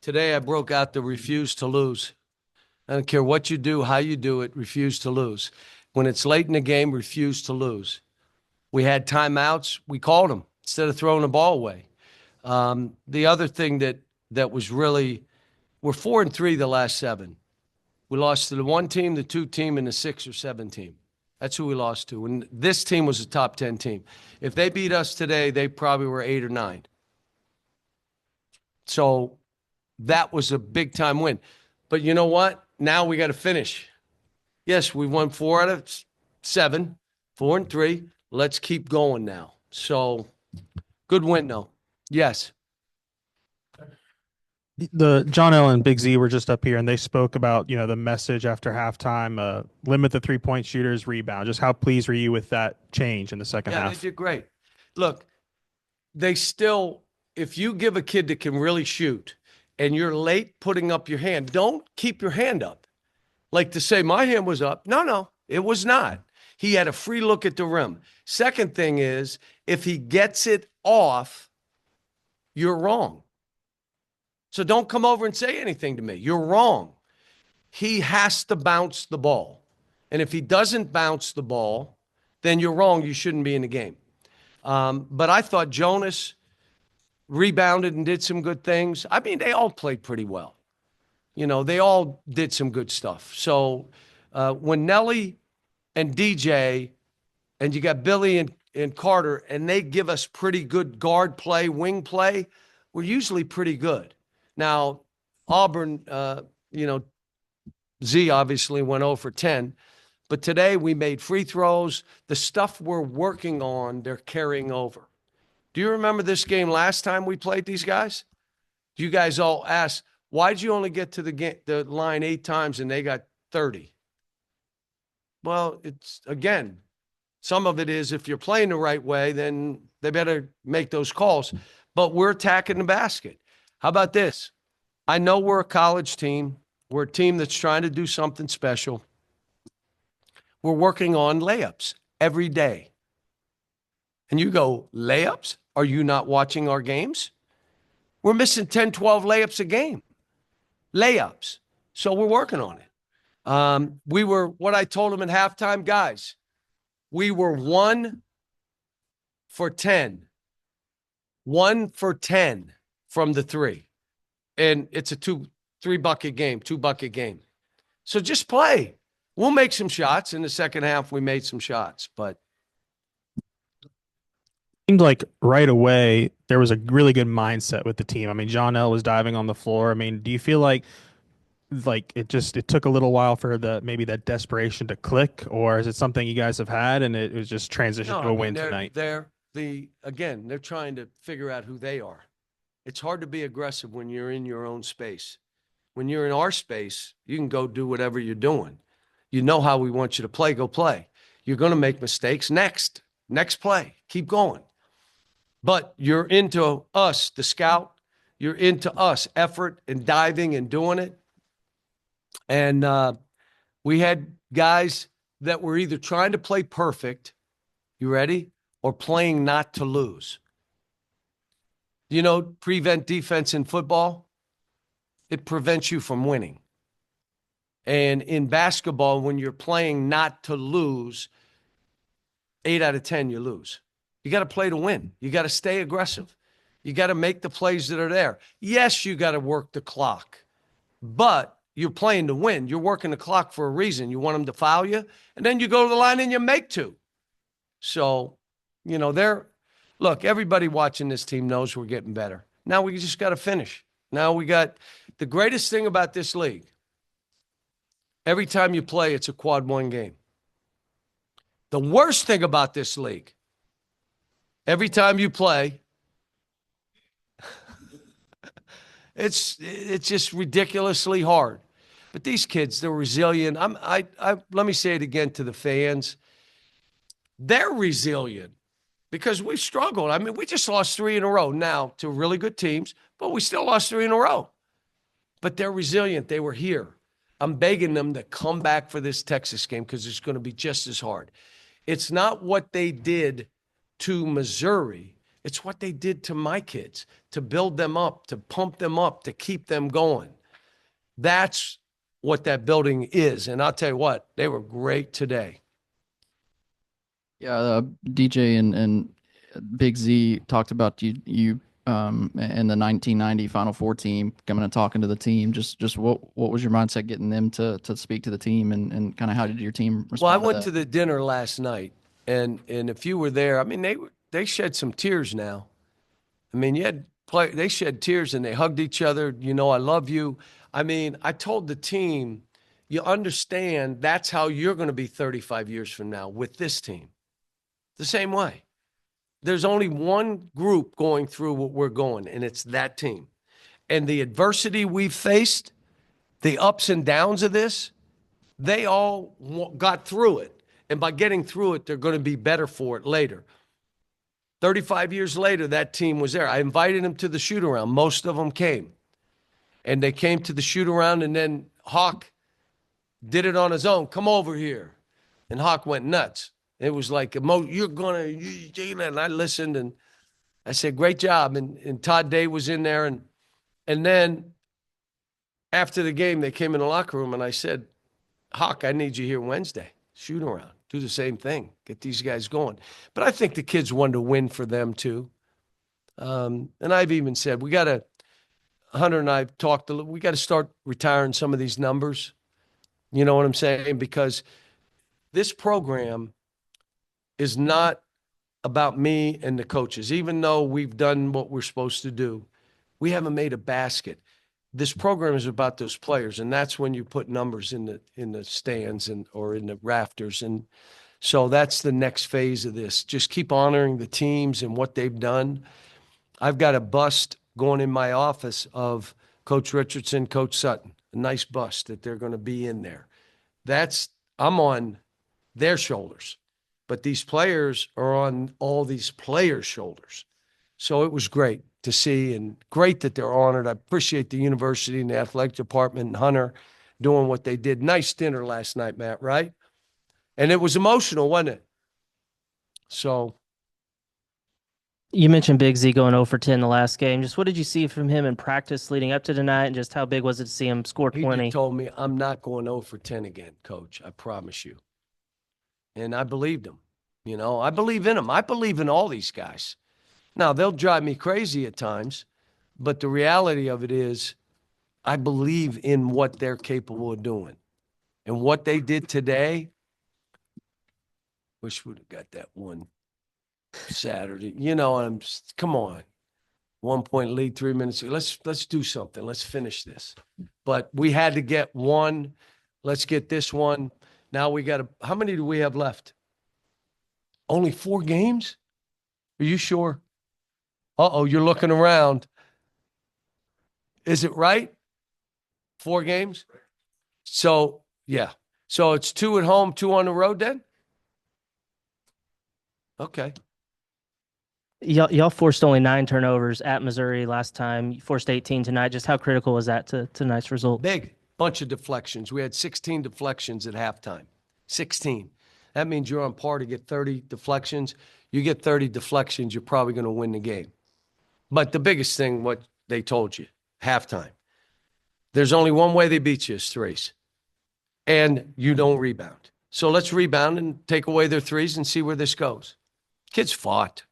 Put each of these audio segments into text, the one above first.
Today I broke out the refuse to lose. I don't care what you do, how you do it, refuse to lose. When it's late in the game, refuse to lose. We had timeouts. We called them instead of throwing the ball away. The other thing that was really, we're 4-3 the last seven. We lost to the one team, the two team, and the 6 or 7 team. That's who we lost to. And this team was a top 10 team. If they beat us today, they probably were 8 or 9. So that was a big time win. But you know what? Now we got to finish. Yes, we won 4 out of 7, 4-3. Let's keep going now. So good win, though. Yes. The John L and Big Z were just up here and they spoke about, the message after halftime, limit the 3-point shooters, rebound. Just how pleased were you with that change in the second Yeah, they half? did great. Look, they still, if you give a kid that can really shoot and you're late putting up your hand, don't keep your hand up. Like to say, my hand was up. No, it was not. He had a free look at the rim. Second thing is, if he gets it off, you're wrong. So don't come over and say anything to me. You're wrong. He has to bounce the ball. And if he doesn't bounce the ball, then you're wrong. You shouldn't be in the game. But I thought Jonas rebounded and did some good things. I mean, they all played pretty well. They all did some good stuff. So when Nelly and DJ and you got Billy and Carter, and they give us pretty good guard play, wing play, we're usually pretty good. Now, Auburn, Z obviously went 0 for 10. But today we made free throws. The stuff we're working on, they're carrying over. Do you remember this game last time we played these guys? You guys all asked, why'd you only get to the line 8 times and they got 30? Well, it's, again, some of it is if you're playing the right way, then they better make those calls. But we're attacking the basket. How about this? I know we're a college team. We're a team that's trying to do something special. We're working on layups every day. And you go, layups? Are you not watching our games? We're missing 10, 12 layups a game. Layups. So we're working on it. We were, what I told them at halftime, guys, we were 1 for 10. 1 for 10 from the 3. And it's a 2-bucket game, 2-bucket game. So just play. We'll make some shots. In the second half, we made some shots, but Seemed like right away there was a really good mindset with the team. I mean, John L was diving on the floor. I mean, do you feel like it took a little while for the maybe that desperation to click, or is it something you guys have had and it was just transition no, to I a mean, win tonight? they're trying to figure out who they are. It's hard to be aggressive when you're in your own space. When you're in our space, you can go do whatever you're doing. You know how we want you to play, go play. You're going to make mistakes. Next play, keep going. But you're into us, the scout. You're into us, effort and diving and doing it. And we had guys that were either trying to play perfect, you ready, or playing not to lose. Prevent defense in football? It prevents you from winning. And in basketball, when you're playing not to lose, 8 out of 10, you lose. You got to play to win. You got to stay aggressive. You got to make the plays that are there. Yes, you got to work the clock, but you're playing to win. You're working the clock for a reason. You want them to foul you, and then you go to the line and you make 2. So, look, everybody watching this team knows we're getting better. Now we just got to finish. Now we got the greatest thing about this league. Every time you play, it's a quad 1 game. The worst thing about this league, every time you play, it's just ridiculously hard. But these kids, they're resilient. Let me say it again to the fans. They're resilient because we've struggled. I mean, we just lost 3 in a row now to really good teams, but we still lost 3 in a row. But they're resilient. They were here. I'm begging them to come back for this Texas game because it's going to be just as hard. It's not what they did to Missouri. It's what they did to my kids, to build them up, to pump them up, to keep them going. That's what that building is. And I'll tell you what, they were great today. Yeah, DJ and Big Z talked about you and the 1990 Final Four team coming and talking to the team. Just what was your mindset getting them to speak to the team, and kind of how did your team respond? Well, I to went that? to the dinner last night, and if you were there, I mean, they shed some tears now. I mean, they shed tears and they hugged each other. You know, I love you. I mean, I told the team, you understand that's how you're going to be 35 years from now with this team. The same way. There's only one group going through what we're going, and it's that team. And the adversity we've faced, the ups and downs of this, they all got through it. And by getting through it, they're going to be better for it later. 35 years later, that team was there. I invited them to the shoot-around. Most of them came. And they came to the shoot-around, and then Hawk did it on his own. Come over here. And Hawk went nuts. It was like, you're going to, and I listened, and I said, great job. And Todd Day was in there. And then after the game, they came in the locker room, and I said, Hawk, I need you here Wednesday. Shoot around. Do the same thing. Get these guys going. But I think the kids wanted to win for them, too. And I've even said, Hunter and I have talked, we got to start retiring some of these numbers. You know what I'm saying? Because this program is not about me and the coaches. Even though we've done what we're supposed to do, we haven't made a basket. This program is about those players, and that's when you put numbers in the stands or in the rafters. And so that's the next phase of this. Just keep honoring the teams and what they've done. I've got a bust going in my office of Coach Richardson, Coach Sutton, a nice bust that they're going to be in there. I'm on their shoulders, but these players are on all these players' shoulders. So it was great to see, and great that they're honored. I appreciate the university and the athletic department and Hunter doing what they did. Nice dinner last night, Matt, right? And it was emotional, wasn't it? So You mentioned Big Z going 0 for 10 the last game. Just what did you see from him in practice leading up to tonight, and just how big was it to see him score he 20? just told me, I'm not going 0 for 10 again, Coach. I promise you. And I believed him. You know, I believe in him. I believe in all these guys. Now, they'll drive me crazy at times, but the reality of it is I believe in what they're capable of doing. And what they did today, wish we'd have got that one Saturday. You know, come on. 1 point lead, 3 minutes. Let's do something. Let's finish this. But we had to get one. Let's get this one. Now we got how many do we have left? Only 4 games? Are you sure? Uh-oh, you're looking around. Is it right? 4 games? So, yeah. So it's 2 at home, 2 on the road then? Okay. Y'all forced only 9 turnovers at Missouri last time. You forced 18 tonight. Just how critical was that to tonight's result? Big bunch of deflections. We had 16 deflections at halftime. 16. That means you're on par to get 30 deflections. You get 30 deflections, you're probably going to win the game. But the biggest thing, what they told you, halftime. There's only one way they beat you is threes. And you don't rebound. So let's rebound and take away their threes and see where this goes. Kids fought.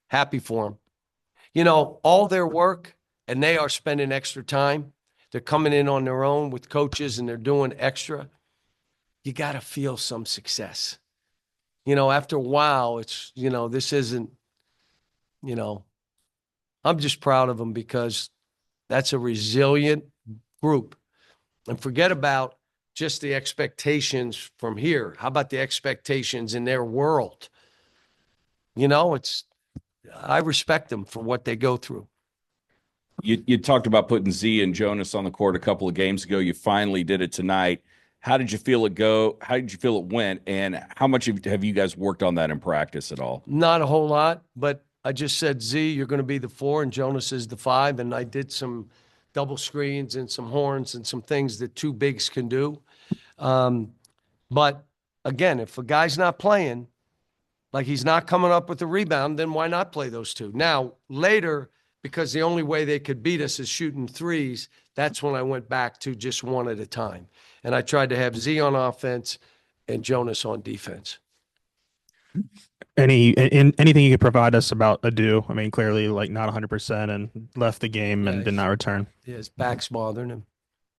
Happy for them. You know, all their work, and they are spending extra time. They're coming in on their own with coaches, and they're doing extra. You got to feel some success. You know, after a while, it's, you know, this isn't, you know, I'm just proud of them because that's a resilient group. And forget about just the expectations from here. How about the expectations in their world? You know, I respect them for what they go through. You talked about putting Z and Jonas on the court a couple of games ago. You finally did it tonight. How did you feel it go? How did you feel it went? And how much have you guys worked on that in practice at all? Not a whole lot, but I just said, Z, you're going to be the 4 and Jonas is the 5. And I did some double screens and some horns and some things that 2 bigs can do. But again, if a guy's not playing, Like he's not coming up with the rebound, then why not play those two? Now, later, because the only way they could beat us is shooting threes, that's when I went back to just one at a time. And I tried to have Z on offense and Jonas on defense. Anything you could provide us about Adu? I mean, clearly like not 100% and left the game and Yeah, did not return. His back's bothering him.